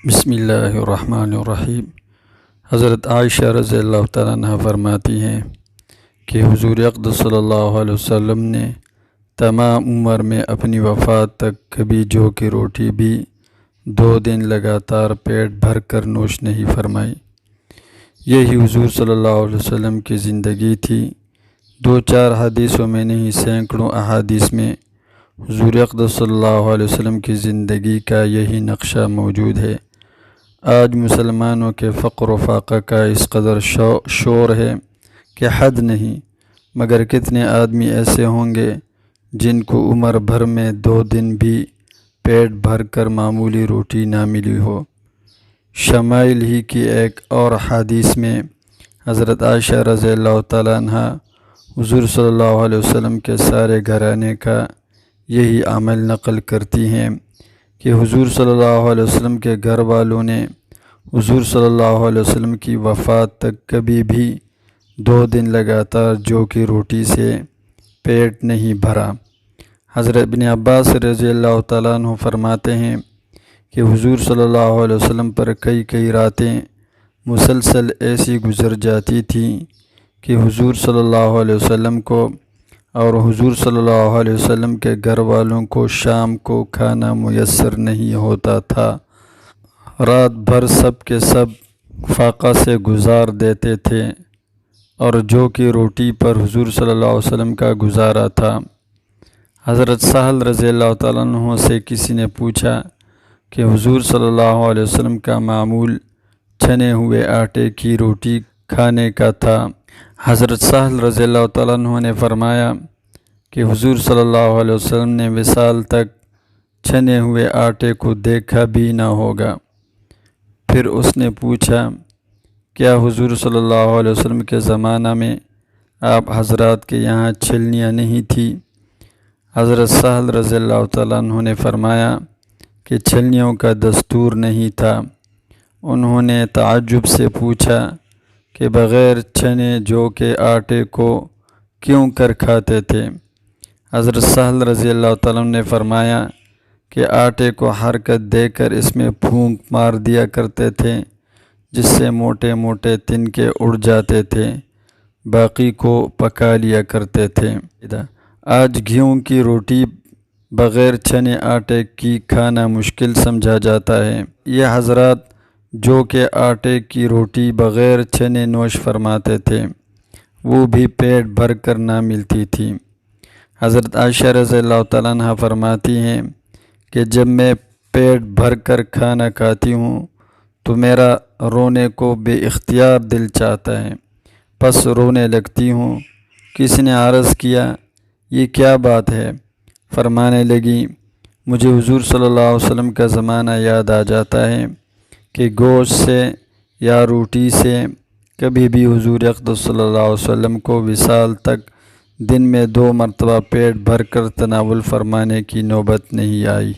بسم اللہ الرحمن الرحیم۔ حضرت عائشہ رضی اللہ تعالیٰ عنہ فرماتی ہیں کہ حضور اقدس صلی اللہ علیہ وسلم نے تمام عمر میں اپنی وفات تک کبھی جو کی روٹی بھی 2 دن لگاتار پیٹ بھر کر نوش نہیں فرمائی۔ یہی حضور صلی اللہ علیہ وسلم کی زندگی تھی۔ 2-4 حدیثوں میں نہیں سینکڑوں احادیث میں حضور اقدس صلی اللہ علیہ وسلم کی زندگی کا یہی نقشہ موجود ہے۔ آج مسلمانوں کے فقر و فاقہ کا اس قدر شور ہے کہ حد نہیں، مگر کتنے آدمی ایسے ہوں گے جن کو عمر بھر میں 2 دن بھی پیٹ بھر کر معمولی روٹی نہ ملی ہو۔ شمائل ہی کی ایک اور حدیث میں حضرت عائشہ رضی اللہ تعالیٰ عنہ حضور صلی اللہ علیہ وسلم کے سارے گھرانے کا یہی عمل نقل کرتی ہیں کہ حضور صلی اللہ علیہ وسلم کے گھر والوں نے حضور صلی اللہ علیہ وسلم کی وفات تک کبھی بھی 2 دن لگاتار جو کی روٹی سے پیٹ نہیں بھرا۔ حضرت ابن عباس رضی اللہ تعالیٰ عنہ فرماتے ہیں کہ حضور صلی اللہ علیہ وسلم پر کئی راتیں مسلسل ایسی گزر جاتی تھیں کہ حضور صلی اللہ علیہ وسلم کو اور حضور صلی اللہ علیہ وسلم کے گھر والوں کو شام کو کھانا میسر نہیں ہوتا تھا۔ رات بھر سب کے سب فاقہ سے گزار دیتے تھے اور جو کہ روٹی پر حضور صلی اللہ علیہ وسلم کا گزارا تھا۔ حضرت سہل رضی اللہ تعالیٰ عنہ سے کسی نے پوچھا کہ حضور صلی اللہ علیہ وسلم کا معمول چھنے ہوئے آٹے کی روٹی کھانے کا تھا۔ حضرت سہل رضی اللہ تعالیٰ عنہ نے فرمایا کہ حضور صلی اللہ علیہ وسلم نے وصال تک چھنے ہوئے آٹے کو دیکھا بھی نہ ہوگا۔ پھر اس نے پوچھا کیا حضور صلی اللہ علیہ وسلم کے زمانہ میں آپ حضرات کے یہاں چھلنیاں نہیں تھی؟ حضرت سہل رضی اللہ تعالیٰ عنہ نے فرمایا کہ چھلنیوں کا دستور نہیں تھا۔ انہوں نے تعجب سے پوچھا کہ بغیر چھنے جو کے آٹے کو کیوں کر کھاتے تھے؟ حضرت سہل رضی اللہ تعالیٰ عنہ نے فرمایا کہ آٹے کو حرکت دے کر اس میں پھونک مار دیا کرتے تھے جس سے موٹے موٹے تنکے اڑ جاتے تھے، باقی کو پکا لیا کرتے تھے۔ آج گیہوں کی روٹی بغیر چھنے آٹے کی کھانا مشکل سمجھا جاتا ہے۔ یہ حضرات جو کہ آٹے کی روٹی بغیر چھنے نوش فرماتے تھے وہ بھی پیٹ بھر کر نہ ملتی تھی۔ حضرت عائشہ رضی اللہ تعالیٰ عنہ فرماتی ہیں کہ جب میں پیٹ بھر کر کھانا کھاتی ہوں تو میرا رونے کو بے اختیار دل چاہتا ہے، پس رونے لگتی ہوں۔ کسی نے عرض کیا یہ کیا بات ہے؟ فرمانے لگی مجھے حضور صلی اللہ علیہ وسلم کا زمانہ یاد آ جاتا ہے کہ گوشت سے یا روٹی سے کبھی بھی حضور اقدس صلی اللہ علیہ وسلم کو وصال تک دن میں 2 مرتبہ پیٹ بھر کر تناول فرمانے کی نوبت نہیں آئی۔